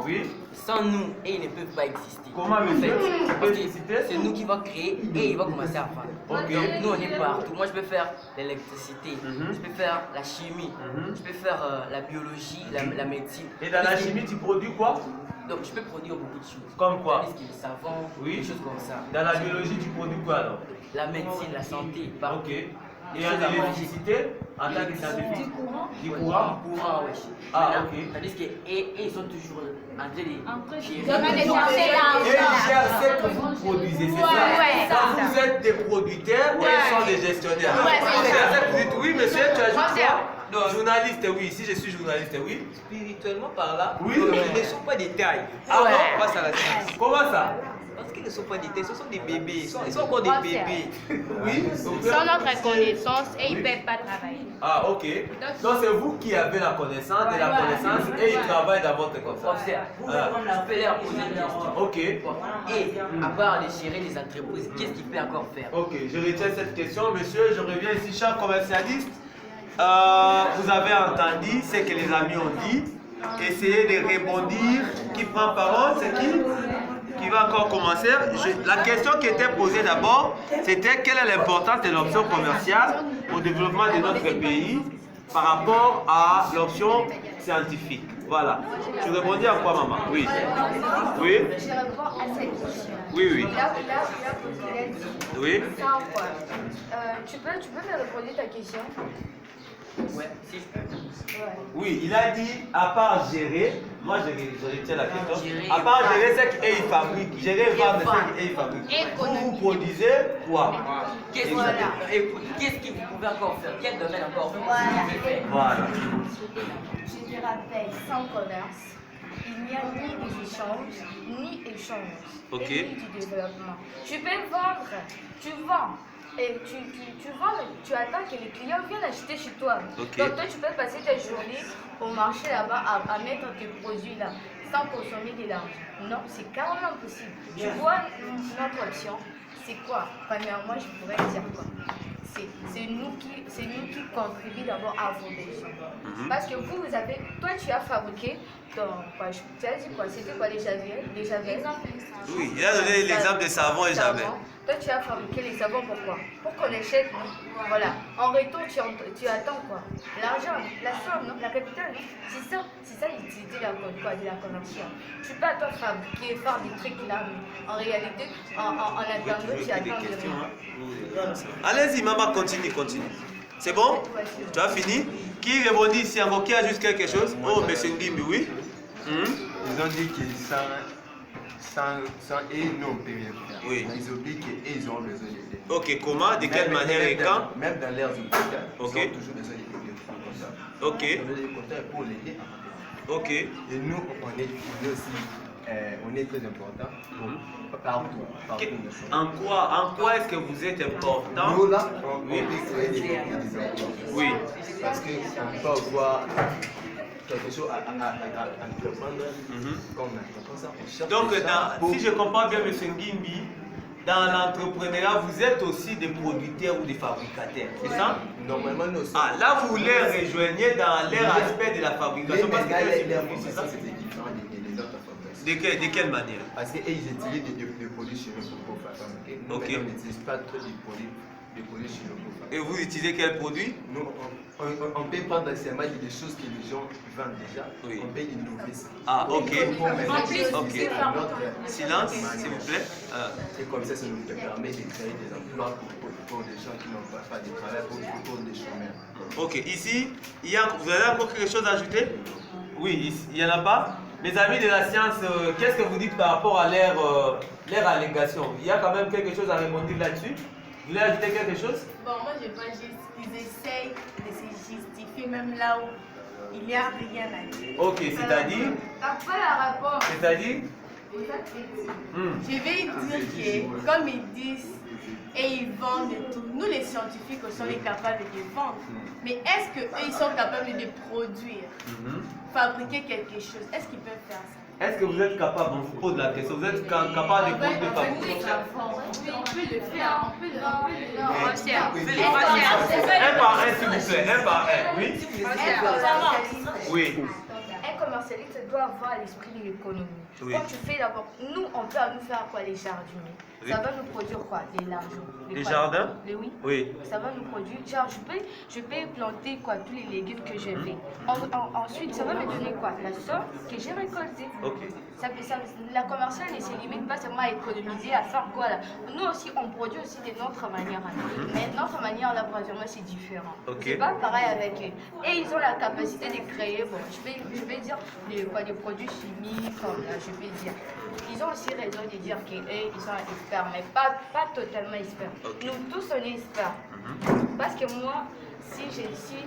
Oui. Sans nous, et ils ne peuvent pas exister. Comment, monsieur? Parce que c'est nous qui va créer et ils vont commencer à vendre. Ok. Donc nous, on est partout. Moi, je peux faire l'électricité, Mhm. je peux faire la chimie, Mhm. je peux faire la biologie, la médecine. Et dans la chimie, tu produis quoi? Donc, je peux produire beaucoup de choses. Comme quoi? Le savon, Oui. des choses comme ça. Dans la biologie, tu produis quoi alors? La médecine, la santé. Ok. Et en électricité, en tant que scientifique? Du courant? Du courant, oui. Ah, ok. Tandis qu'ils sont toujours en train de gérer. Et ils gèrent ce que vous produisez, c'est ça? Ouais, Donc vous êtes des producteurs et ils sont des gestionnaires. Ouais, c'est ça. C'est ça que vous dites, oui monsieur, tu ajoutes On quoi? Non, journaliste, oui. Si je suis journaliste, oui. Spirituellement par là, Oui. ils ne sont pas des tailles. Ah Ouais. bon? Face à la science. Comment ça? Parce qu'ils ne sont pas des tailles, ce sont des bébés. Ils sont encore des bébés. Oui. Sans notre connaissance et ils ne peuvent pas travailler. Ah, ok. Donc c'est vous qui avez la connaissance et la connaissance et ils travaillent dans votre connaissance. Observe, vous pouvez leur poser une question. Ok. Et à part de gérer les entreprises, qu'est-ce qu'il peut encore faire? Ok, je retiens cette question. Monsieur, je reviens ici, cher commercialiste. Vous avez entendu ce que les amis ont dit. Essayez de rebondir. Qui prend parole? C'est qui va encore commencer? La question qui était posée d'abord, c'était quelle est l'importance de l'option commerciale au développement de notre pays par rapport à l'option scientifique. Voilà. Tu répondis à quoi, maman? Oui. Oui. Je réponds à cette question. Oui, oui. Là, il a dit. Oui. Sans quoi tu peux me répondre ta question? Ouais, si je peux. Ouais. Oui, il a dit, à part gérer, moi je retiens la question, Gérer, à part gérer ce qu'ils fabriquent, gérer et vendre ce qu'ils fabriquent. Économie. Vous produisez quoi? Qu'est-ce que vous pouvez encore faire? Quel domaine encore vous Voilà. pouvez faire? Voilà. Je te rappelle, sans commerce, il n'y a ni des échanges, ni échanges, Ok. et ni du développement. Tu peux vendre, tu vends. Et tu vends, mais tu attends que les clients viennent acheter chez toi. Ok. Donc toi, tu peux passer ta journée au marché là-bas à mettre tes produits là, sans consommer de l'argent. Non, c'est carrément impossible. Tu vois notre option, c'est quoi? Premièrement, je pourrais dire quoi? C'est nous qui contribuons d'abord à vos besoins. Parce que vous avez, toi tu as fabriqué ton, tu as dit quoi? C'était quoi les javels? Les javels? Oui, il a donné l'exemple de savon et javel. Toi tu as fabriqué les savons pourquoi? Pour qu'on achète, non? Voilà. En retour, tu attends quoi? L'argent, la somme, non? La capitale, non? C'est ça l'utilité de la commerciale. Tu peux attendre fabriquer, faire des trucs là, mais en réalité, en attendant, tu attends de rien. Allez-y, maman, continue. C'est bon? Tu as fini? Qui rebondit ici encore? Qui ajoute quelque chose? Oh, monsieur Ngimbi, oui. Ils ont dit que sans et nous on peut rien faire. Oui. Mais ils oublient qu'ils ont besoin d'aider. Ok, comment? De quelle manière et quand? Même dans leurs hôpitaux, Ok. ils ont toujours besoin d'aider les comptables. Ok. Ils ont besoin des comptables pour l'aider à rentrer. Ok. Et nous, on est aussi, on est très important partout. En quoi est-ce que vous êtes important? Nous là, on Oui. peut créer des emplois. Oui. Parce qu'on peut avoir quelque chose à entreprendre comme ça. On cherche Donc, des gens pour- si je comprends bien, M. Ngimbi, dans l'entrepreneuriat, vous êtes aussi des producteurs ou des fabricateurs, c'est ça? Normalement, nous aussi. Ah, là, vous les rejoignez dans leur aspect de la fabrication, parce que eux, c'est ça? c'est différent des autres fabrications. De quelle manière? Parce qu'ils utilisent des produits chez nous pour fabriquer. Nous, Ok. on n'utilise pas trop des produits chez nous pour fabriquer. Et vous utilisez quel produit? Nous, on peut prendre seulement des choses que les gens vendent déjà. Oui. On peut innover ça. Ah, ok. En plus, Ok. Silence, s'il vous plaît. Et comme ça nous permet de créer des emplois pour des gens qui n'ont pas de travail, pour des chômeurs. Ok, ici, vous avez encore quelque chose à ajouter? Oui, ici, il n'y en a pas. Mes amis de la science, qu'est-ce que vous dites par rapport à leur allégation? Il y a quand même quelque chose à rebondir là-dessus? Vous voulez ajouter quelque chose? Bon, moi je vois juste qu'ils essayent de se justifier même là où il n'y a rien à dire. Ok, c'est-à-dire? Après la réponse. C'est-à-dire? Je vais dire que, comme ils disent, et ils vendent et tout, nous les scientifiques aussi, on est capables de vendre. Mais est-ce qu'eux, ils sont capables de produire, fabriquer quelque chose? Est-ce qu'ils peuvent faire ça? Est-ce que vous êtes capable, on vous pose la question, vous êtes capable de produire On fabriquer? peut le faire, on peut le faire. Un par un, s'il vous plaît, un par un, oui? Oui. Un commercialiste doit avoir l'esprit de l'économie. Oui. Quand tu fais d'abord, nous, on peut nous faire quoi? Les jardiniers. Oui. Ça va nous produire quoi? Des largeaux. Les jardins? Oui. Oui. Ça va nous produire. Genre, je peux planter quoi? Tous les légumes que je veux. Ensuite, ça va me donner quoi? La somme que j'ai récoltée. Ok. La commerciale ne se limite pas seulement à économiser, à faire quoi là. Nous aussi, on produit aussi de notre manière. Mais notre manière d'approvisionnement, c'est différent. Ok. C'est pas pareil avec eux. Et ils ont la capacité de créer, bon, je vais dire, des produits chimiques, comme là, je vais dire. Ils ont aussi raison de dire qu'eux, ils sont experts, mais pas totalement experts. Ok. Nous tous, on est experts. Parce que moi, si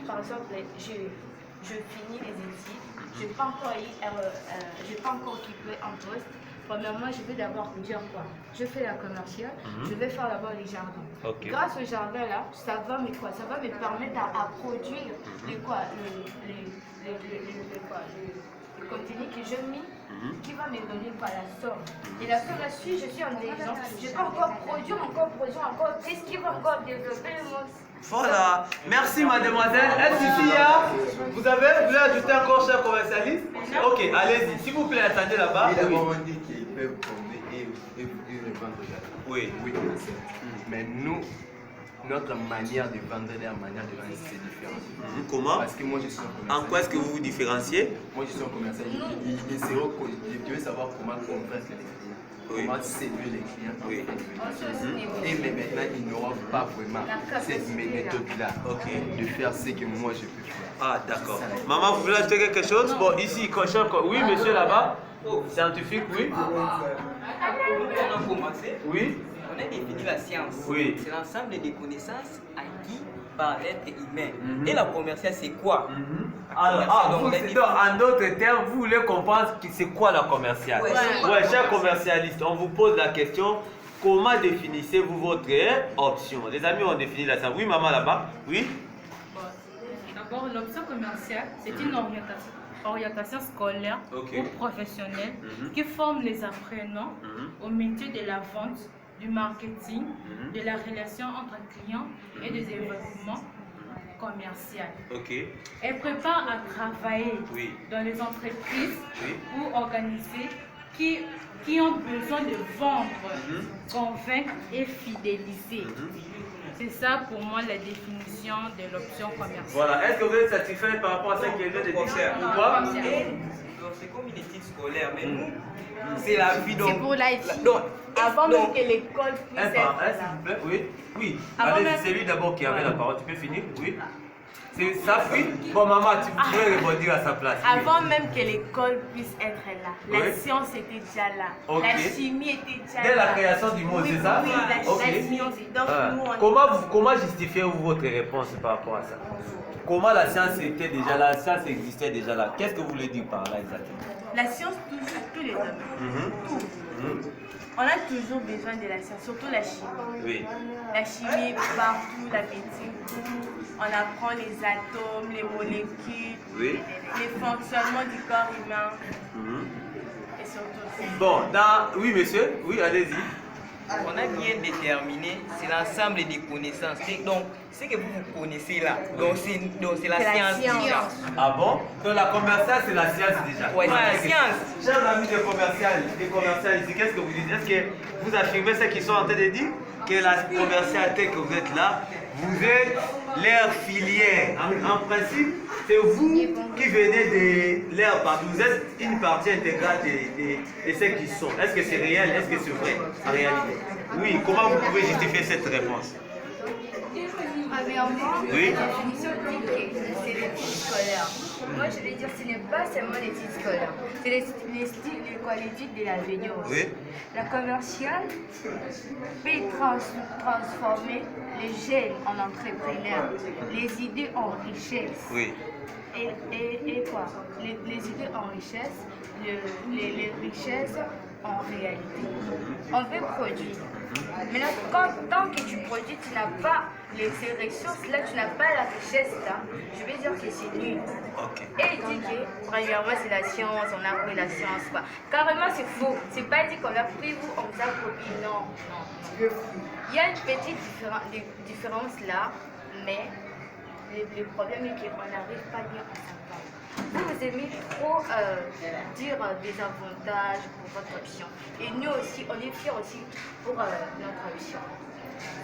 par exemple, je finis les études, je n'ai pas encore occupé un poste. Premièrement, je vais d'abord dire quoi? Je fais la commerciale, je vais faire d'abord les jardins. Ok. Grâce au jardin là, ça va me permettre à produire le contenu que je mets, qui va me donner quoi, la somme. Et la fin là-dessus, je suis intelligente, je peux encore produire, qu'est-ce qui va encore développer le monde? Voilà. Merci, mademoiselle. Est-ce qu'il y a... Vous voulez ajouter encore, cher commercialiste? Ok, allez-y. S'il vous plaît, attendez là-bas. Et d'abord, Oui. on dit qu'ils peuvent tomber et vendre le jardin. Oui. Oui, mais nous, notre manière de vendre et la manière de vendre, c'est différent. Comment? Parce que moi, je suis un commercial. En quoi est-ce que vous vous différenciez? Moi, je suis un commercial. Je veux savoir comment convaincre les clients. Oui. Comment séduire les clients. Oui. Et mais maintenant, ils n'auront pas vraiment cette méthode-là de faire ce que moi, je peux faire. Ah, d'accord. Maman, vous voulez ajouter quelque chose? Bon, ici, oui, monsieur là-bas. Scientifique, oui. On a commencé. Oui. On a défini la science. Oui. C'est l'ensemble des connaissances acquises par l'être humain. Et la commerciale, c'est quoi? Alors, en d'autres termes, vous voulez comprendre c'est quoi la commerciale? Ouais, cher commercialiste, on vous pose la question, comment définissez-vous votre option? Les amis ont défini la science. Oui, maman là-bas? Oui? Bon, d'abord, l'option commerciale, c'est une orientation scolaire ou professionnelle qui forme les apprenants au métier de la vente, du marketing, de la relation entre clients et des événements commerciaux. Elle prépare à travailler dans les entreprises ou organisées qui ont besoin de vendre, convaincre et fidéliser. C'est ça pour moi la définition de l'option commerciale. Voilà, est-ce que vous êtes satisfait par rapport à ce qu'il vient de dire ou pas? C'est comme une éthique scolaire, mais nous, c'est la vie. C'est pour la vie. Donc, Avant même que l'école puisse être s'il là. vous plaît, oui. Oui. Avant Allez, même- c'est lui d'abord qui avait la parole. Tu peux finir? Oui. C'est ça, oui. Bon, maman, tu pourrais répondre à sa place. Oui. Avant même que l'école puisse être là, la Oui. science était déjà là, Ok. la chimie était déjà là. Dès la création du monde, Oui, c'est ça? Oui, la Ok. science. Donc, Ah. nous, on Comment justifiez-vous votre réponse par rapport à ça? Comment la science était déjà là, la science existait déjà là? Qu'est-ce que vous voulez dire par là exactement? la science touche à tous les domaines. Tout. On a toujours besoin de la science, surtout la chimie. Oui. La chimie partout, la médecine, tout. On apprend les atomes, les molécules, Oui. les fonctionnements du corps humain. Et surtout. Bon, oui, monsieur, oui, allez-y. on a bien déterminé, c'est l'ensemble des connaissances. Donc, ce que vous connaissez là, donc c'est la science déjà. Ah bon? Donc la commerciale, c'est la science déjà. Ouais, c'est la science. Chers amis des commerciales ici, qu'est-ce que vous dites? Est-ce que vous affirmez ce qu'ils sont en train de dire? Que la commercialité que vous êtes là, vous êtes leur filière. En principe, c'est vous qui venez de leur partie. Vous êtes une partie intégrale de ce qu'ils sont. Est-ce que c'est réel? Est-ce que c'est vrai en réalité? Oui, comment vous pouvez justifier cette réponse? Premièrement, Oui. la définition dit que c'est l'étude scolaire. Moi, je vais dire ce n'est pas seulement l'étude scolaire, c'est l'étude de l'avenir aussi. Oui. La commerciale peut transformer les jeunes en entrepreneurs, les idées en richesse. Oui. Et quoi? Les idées en richesse, les richesses en réalité. On veut produire. Maintenant, tant que tu produis, tu n'as pas ces ressources là, tu n'as pas la richesse là, je vais dire que c'est nul. Ok. Et il dit que, premièrement, c'est la science, on a pris la science. Quoi. Carrément, c'est faux. C'est pas dit qu'on a pris ou on vous a copié. Non, non. Il y a une petite différence là, mais le problème est qu'on n'arrive pas bien à s'entendre. vous aimez trop dire des avantages pour votre option. Et nous aussi, on est fiers aussi pour notre option.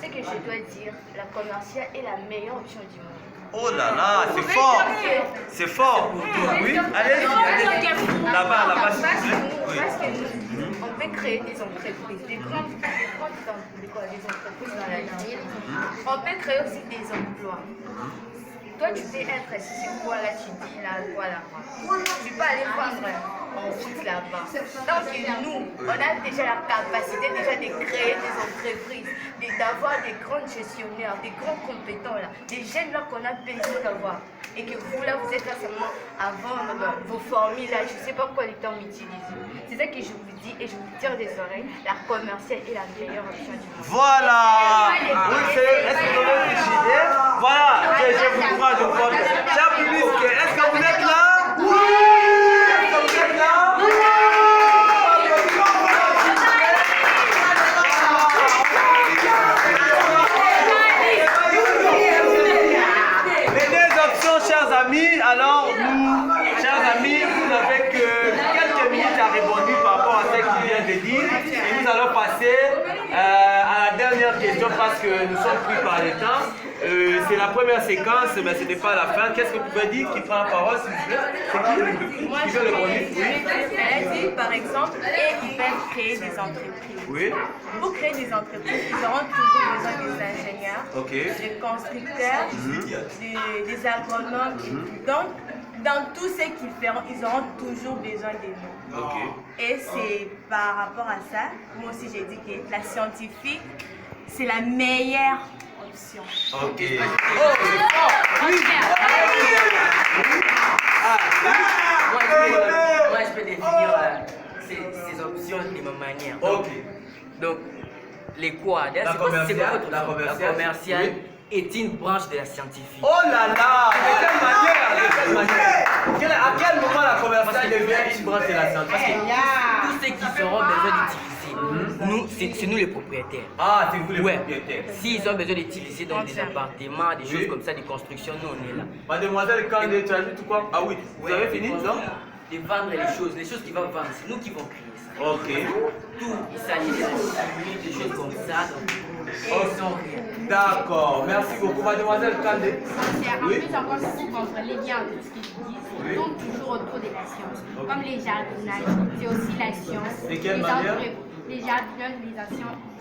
Ce que je dois dire, la commerciale est la meilleure option du monde. Oh là là, c'est fort. C'est fort. Oui, allez. Là-bas, s'il vous plaît. Oui. Parce que nous, on peut créer des entreprises, des grandes des entreprises dans la vie. On peut créer aussi des emplois. Toi, tu peux être ici, c'est quoi là, tu dis là, voilà. Tu peux aller vendre en fixe là-bas. Donc, nous, on a déjà la capacité déjà de créer des entreprises, d'avoir des grands gestionnaires, des grands compétents là, des jeunes là qu'on a besoin d'avoir. Et que vous là, vous êtes là seulement à vendre vos formules là, je ne sais pas quoi les termes utilisés. C'est ça que je vous dis et je vous tire des oreilles, la commerciale est la meilleure option du monde. Voilà. Oui, est-ce que vous avez décidé? Voilà, je vous crois, je crois. Cher public, est-ce que vous êtes là? Oui. Est-ce que vous êtes là? Oui. Les deux options, chers amis. Alors, nous, chers amis, vous n'avez que quelques minutes à répondre par rapport à ce qu'il vient de dire. Et nous allons passer à la dernière question parce que nous sommes pris par le temps. C'est la première séquence, mais ce n'est pas la fin. Qu'est-ce que vous pouvez dire qui prend la parole, s'il vous plaît? C'est qui veut répondre? Elle a dit, par exemple, ils peuvent créer des entreprises. Oui. Pour créer des entreprises, ils auront toujours besoin des ingénieurs, des constructeurs, des agronomes. Donc, dans tout ce qu'ils feront, ils auront toujours besoin de nous. Et c'est par rapport à ça, moi aussi j'ai dit que la scientifique, c'est la meilleure option. Ok. Oh, c'est fort. Oui. Moi, je peux définir ces options de ma manière. Ok. Donc, les quads, La commerciale est une branche de la scientifique. Oh là là. De quelle manière? De quelle manière? À quel moment la commerciale devient une branche de la scientifique? Parce que tous ceux qui seront besoin d'utiliser, c'est nous les propriétaires. Ah, c'est vous les propriétaires. S'ils ont besoin d'utiliser dans des appartements, des choses comme ça, des constructions, nous on est là. Mademoiselle, quand tu as dit tout quoi? Ah oui, vous avez fini, non? De vendre les choses qu'ils vont vendre, c'est nous qui vont créer ça. Ok. Tout, il s'agit de la chimie, des choses comme ça. D'accord, merci beaucoup. Mademoiselle Kandé. En plus, encore si vous comprenez bien ce qu'ils disent, tourne toujours autour de la science. Comme les jardinages, c'est aussi la science. De quelle manière? Les jardinages,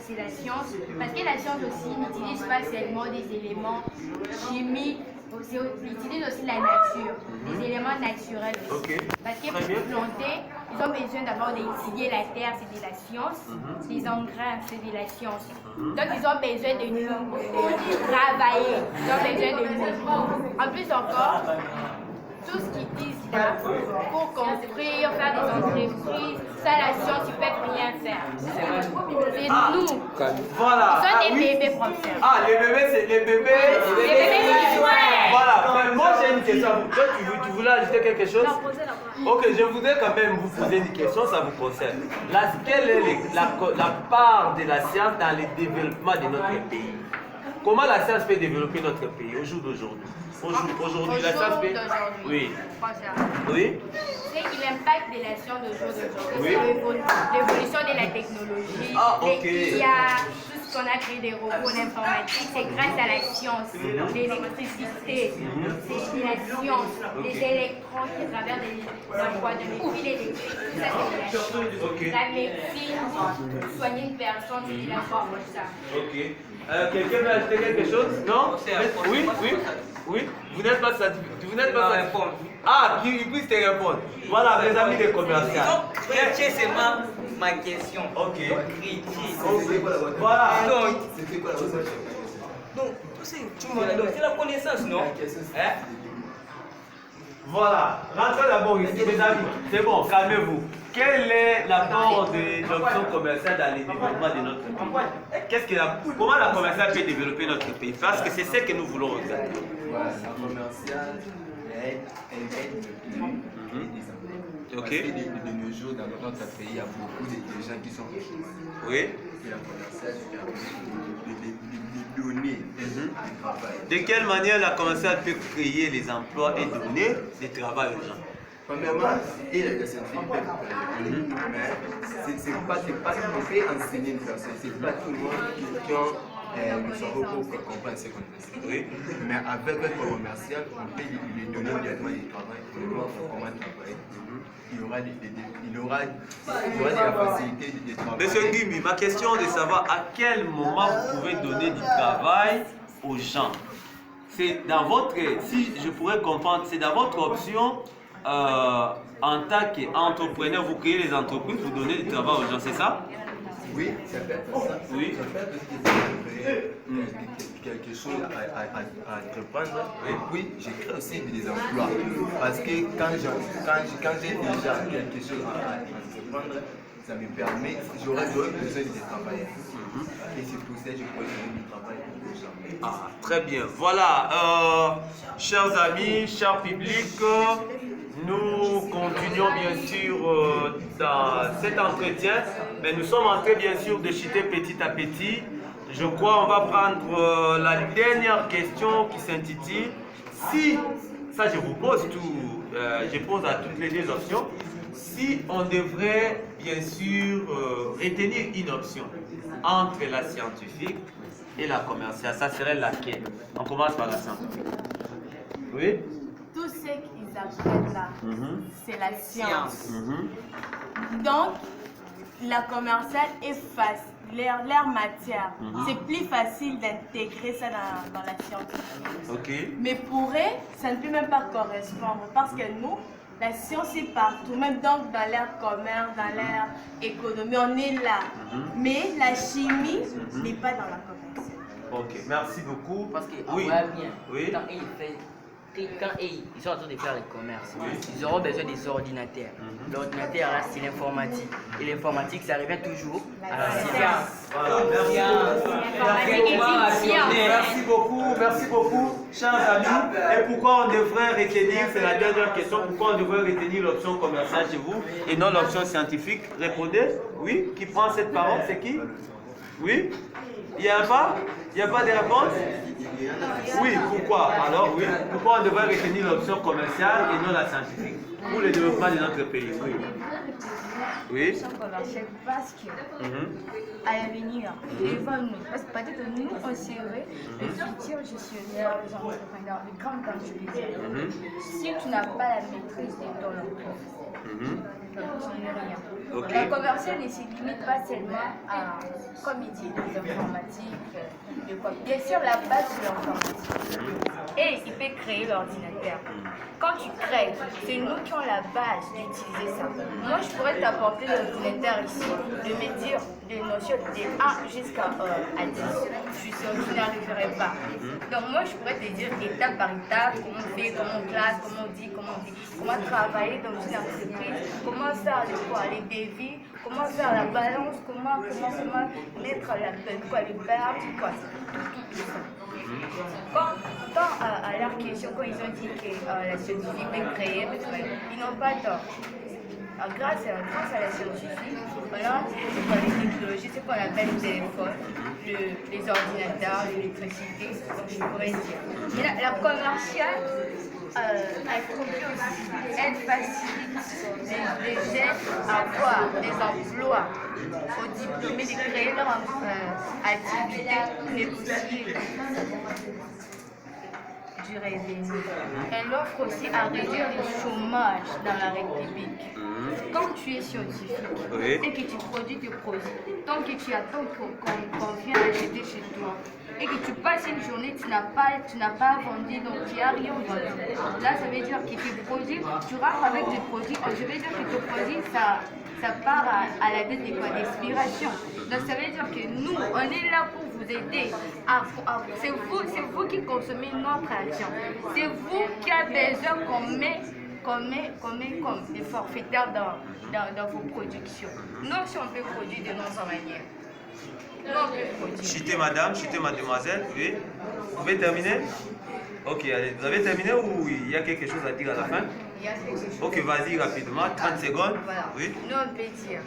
c'est la science. Parce que la science aussi n'utilise pas seulement des éléments chimiques, ils utilisent aussi la nature, les éléments naturels. Parce que pour planter, ils ont besoin d'abord d'étudier la terre, c'est de la science. Les engrais, c'est de la science. Donc ils ont besoin de nous travailler, ils ont besoin de nous. En plus encore, tout ce qu'ils disent là, pour construire, faire des entreprises, ça la science, ils ne peuvent rien faire. C'est nous. Voilà. Ils sont des bébés professeurs. Ah, les bébés, c'est les bébés. Les bébés qui jouent. Voilà. Moi, j'ai une question. Toi, tu voulais ajouter quelque chose? Ok, je voudrais quand même vous poser une question, ça vous concerne. Là, quelle est la part de la science dans le développement de notre pays? Comment la science peut développer notre pays au jour d'aujourd'hui? Aujourd'hui, la science peut... Oui. Oui. C'est l'impact de la science au jour d'aujourd'hui. L'évolution de la technologie. Il y a tout ce qu'on a créé des robots d'informatique. C'est grâce à la science. L'électricité, c'est la science. Les électrons qui traversent la voie de fil électrique. Tout ça, c'est de la science. La médecine, soigner une personne, c'est de la science. Ok. Quelqu'un veut ajouter quelque chose? Non? Oui. Vous n'êtes pas satisfait. Vous n'êtes pas satisfait. Ah, qu'il puisse te répondre. Voilà, mes amis des commerciaux. Critiquer seulement ma question. Ok. Critiquer. Voilà. Donc, c'est la connaissance, non? Voilà. Rentrez d'abord ici, mes amis. C'est bon, calmez-vous. Quel est l'apport de l'option commerciale dans le développement de notre pays? Comment la commerciale peut développer notre pays? Parce que c'est ce que nous voulons regarder. La commerciale, elle aide le pays. Parce que de nos jours, dans notre pays, il y a beaucoup de gens qui sont au chômage. Oui. Et la commerciale de donner du travail. De quelle manière la commerciale peut créer les emplois et donner du travail aux gens? Premièrement, et la scientifique peut mais c'est pas on peut enseigner une personne, c'est pas tout le monde qui a le cerveau pour comprendre ce qu'on fait. Oui. Mais avec un commercial, on peut lui donner directement du travail, on lui montre comment travailler. Il y aura de la facilité de travail. Monsieur Guimi, ma question est de savoir à quel moment vous pouvez donner du travail aux gens. C'est dans votre, si je pourrais comprendre, c'est dans votre option en tant qu'entrepreneur, vous créez les entreprises, vous donnez du travail aux gens, c'est ça? Oui, ça peut être ça. Oui. Ça peut être quelque chose à entreprendre. Et puis, je crée aussi des emplois. Parce que quand j'ai déjà quelque chose à entreprendre, ça me permet, j'aurais besoin de travailler. Et c'est pour ça que je peux donner du travail aux gens. Ah, très bien. Voilà, chers amis, chers publics, nous continuons bien sûr dans cet entretien, mais nous sommes en train bien sûr de chuter petit à petit. Je crois qu'on va prendre la dernière question qui s'intitule si, ça je vous pose tout, je pose à toutes les deux options, si on devrait bien sûr retenir une option entre la scientifique et la commerciale, ça serait laquelle? On commence par la scientifique. Oui? Tout ce qu'ils apprennent là, c'est la science. Donc, la commerciale est facile. Leur matière, c'est plus facile d'intégrer ça dans la science. Ok. Mais pour eux, ça ne peut même pas correspondre parce que nous, la science est partout, même donc dans leur commerce, dans leur économie, on est là. Mais la chimie n'est pas dans la commerciale. Ok, merci beaucoup. Parce que oui. on voit bien, Oui. quand ils sont en train de faire le commerce, ils auront besoin des ordinateurs. L'ordinateur, là, c'est l'informatique. Et l'informatique, ça revient toujours à la science. Voilà, merci beaucoup, chers amis. Et pourquoi on devrait retenir, c'est la dernière question, pourquoi on devrait retenir l'option commerciale chez vous et non l'option scientifique? Répondez. Oui, qui prend cette parole, c'est qui? Oui? Il n'y a pas? Il n'y a pas de réponse? Oui, pourquoi? Alors oui, pourquoi on devrait retenir l'option commerciale et non la scientifique pour le développement de notre pays? Oui. Oui. L'option commerciale parce que à l'avenir, devant nous, parce que peut-être que nous, on serait les futurs gestionnaires, les entrepreneurs, les grandes entreprises. Si tu n'as pas la maîtrise de ton emploi, tu n'es rien. Okay. La commerciale ne se limite pas seulement à, comme il dit, l'informatique, bien sûr la base de l'informatique. Et il peut créer l'ordinateur. Quand tu crées, c'est nous qui avons la base d'utiliser ça. Moi, je pourrais t'apporter l'ordinateur ici, de me dire des notions de 1 jusqu'à 10. Je suis sûre que tu n'arriverais pas. Donc moi, je pourrais te dire étape par étape, comment on fait, comment on classe, comment on dit, comment travailler dans une entreprise, comment faire les dévis, comment faire la balance, comment mettre les pertes, quoi. À leur question, quand ils ont dit que la scientifique est créée, ils n'ont pas tort. Grâce à la scientifique, on a les technologies, ce qu'on appelle le téléphone, les ordinateurs, l'électricité, je pourrais dire. Mais la commerciale, elle conduit aussi, elle facilite les jeunes à avoir des emplois aux diplômés de créer leur activité pour négocier du revenu. Elle offre aussi à réduire le chômage dans la République. Quand tu es scientifique et que tu produis tes produits, tant que tu attends qu'on vienne acheter chez toi et que tu passes une journée, tu n'as pas vendu, donc tu n'as rien vendu. Là, ça veut dire que tes produits, tu rentres avec tes produits, je veux dire que tes produits, ça part à la date d'expiration. Donc ça veut dire que nous, on est là pour vous aider. C'est vous qui consommez notre action. C'est vous qui avez besoin qu'on met comme des forfaitaires dans vos productions. Nous, si on peut produire de notre manière. Chutez madame, chutez mademoiselle, oui. Vous pouvez terminer? Ok, allez. Vous avez terminé ou il y a quelque chose à dire à la fin? il y a quelque chose. Ok, vas-y rapidement, 30 secondes. Voilà. Oui. Nous, on peut dire.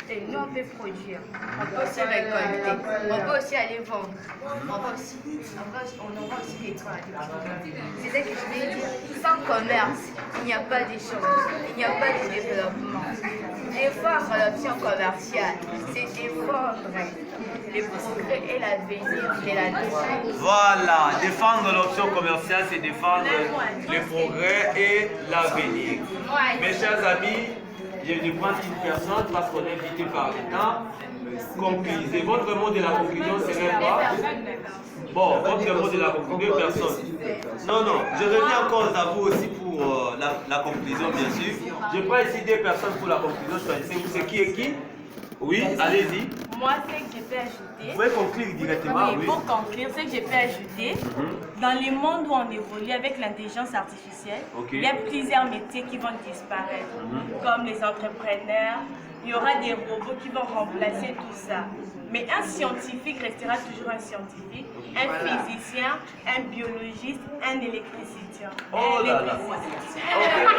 Et nous, on peut produire. On peut aussi récolter. On peut aussi aller vendre. On aura aussi des toits. C'est ça que je vais dire. Sans commerce, il n'y a pas d'échange. Il n'y a pas de développement. Défendre l'option commerciale, c'est défendre les progrès et l'avenir de la nation. Voilà, défendre l'option commerciale, c'est défendre les progrès et l'avenir. Mes chers amis, je vais prendre une personne parce qu'on est invité par le temps. Conclusez. Votre mot de la conclusion serait quoi? Bon, votre mot de la conclusion, personne. Non, non, je reviens encore à vous aussi pour la conclusion, bien sûr. Je prends ici deux personnes pour la conclusion. Choisissez-vous, c'est qui et qui? Oui, allez-y. Moi, ce que je peux ajouter. Vous pouvez conclure directement, Oui, oui. pour conclure, ce que je peux ajouter, dans les mondes où on évolue avec l'intelligence artificielle, il y a plusieurs métiers qui vont disparaître, comme les entrepreneurs. Il y aura des robots qui vont remplacer tout ça. Mais un scientifique restera toujours un scientifique, un physicien, un biologiste, un électricien. Oh là là. Ok,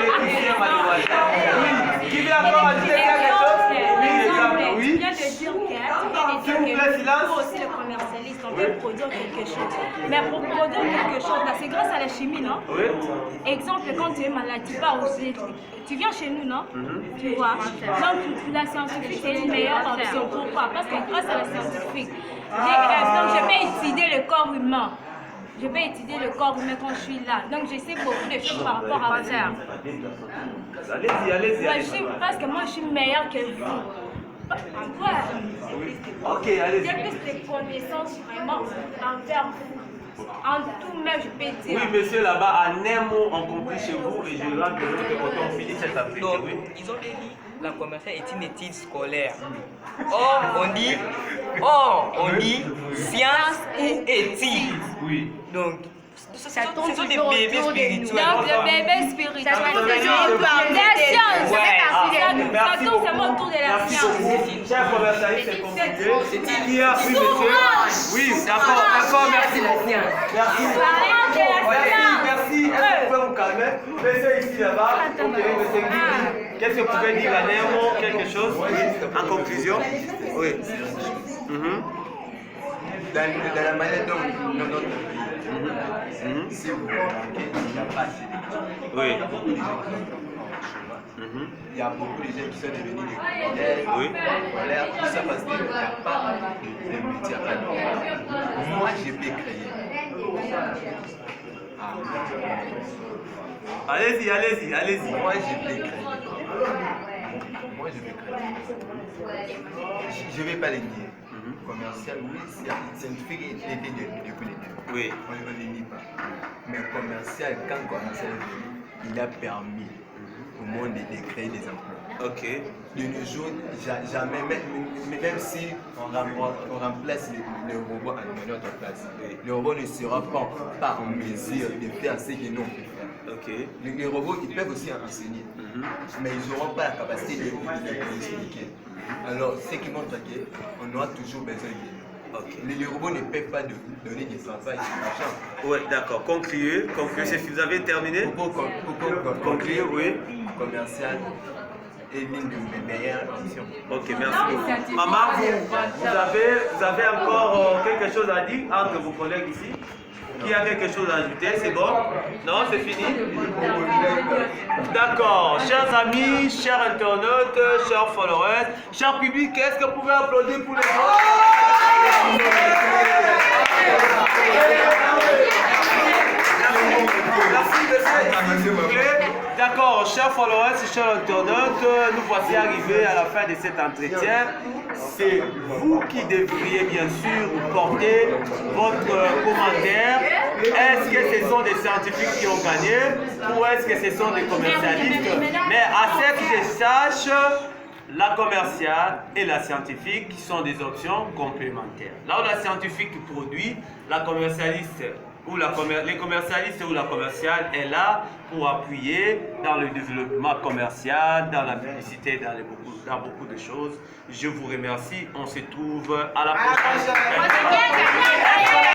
électricien, mademoiselle. Oui. Qui veut encore ajouter quelque chose? Oui, exemple, oui. Tu viens de dire S'il vous plaît, silence. nous aussi, les commercialistes, on peut produire quelque chose. Mais pour produire quelque chose, là, c'est grâce à la chimie, non? Oui. Exemple, quand tu es malade, tu pars tu viens chez nous, non? Tu vois? Donc, la scientifique, c'est une meilleure option. Pourquoi? Parce que grâce à la scientifique, donc je peux étudier le corps humain. Je peux étudier le corps humain quand je suis là. Donc, je sais beaucoup de choses par rapport à ça. Allez-y, allez-y. Parce que moi, je suis meilleure que vous. Ok, allez-y. J'ai plus de connaissances vraiment envers vous. En tout même, je peux dire. Oui, monsieur là-bas, en un mot, on compris chez vous et je rentre de l'autre côté, on finit cette activité. Donc, Oui. ils ont dit la commerciale est une étude scolaire. Or, on dit science ou étude. Oui. Donc, ce sont des toujours bébés autour de nous. spirituels. Donc, le bébé spirituel, Ça c'est fait toujours la science. Ouais. Ça tourne seulement autour de la Merci science. beaucoup. Cher commercialiste, c'est compliqué. Qui a oui, monsieur? Oui, d'accord, merci beaucoup. Merci. Merci. Est-ce que vous pouvez vous calmer? Monsieur ici là-bas. Ok, monsieur Guy. Qu'est-ce que vous pouvez dire à Némo? Quelque chose? Oui. En conclusion? Oui. Dans la manière dont notre pays, si vous remarquez, il n'y a pas assez d'études. Oui. Il y a beaucoup de gens qui sont en chemin. Il y a beaucoup de gens qui sont devenus des collègues, Oui. tout ça parce qu'il n'y a pas de métier à faire. Moi, j'ai pu créer. Allez-y, allez-y, allez-y. Moi, j'ai pu créer. Moi, je vais créer. Je ne vais pas les nier. Commercial, oui, scientifique était depuis le début. Oui. On ne les nie pas. Mais commercial, quand commercial est venu, il a permis au monde de créer des emplois. Ok. De nos jours, jamais, même si on remplace le robot à notre place, le robot ne sera pas en mesure de faire ce que nous on peut faire. Ok. Les robots, ils peuvent aussi enseigner, mais ils n'auront pas la capacité de l'expliquer. Alors, ce qui montre qu'on aura toujours besoin de nous. Ok. Les robots ne peuvent pas donner du travail et de l'argent. Oui, d'accord. Concluez. Concluez. C'est ce que vous avez terminé? Pour Concluez, oui. Commercial est l'une de mes meilleures options. Ok, merci beaucoup. Maman, vous avez encore quelque chose à dire entre vos collègues ici? Qui a quelque chose à ajouter? C'est bon? Non, c'est fini? D'accord. Chers amis, chers internautes, chers followers, chers publics, est-ce que vous pouvez applaudir pour les autres? Merci, monsieur, s'il vous plaît. D'accord, chers followers, chers internautes, nous voici arrivés à la fin de cet entretien. C'est vous qui devriez bien sûr porter votre commentaire. Est-ce que ce sont des scientifiques qui ont gagné ou est-ce que ce sont des commercialistes? Mais à ce que je sache, la commerciale et la scientifique sont des options complémentaires. Là où la scientifique produit, la commercialiste ou les commercialistes ou la commerciale est là pour appuyer dans le développement commercial, dans la publicité, dans beaucoup de choses. Je vous remercie. On se trouve à la prochaine.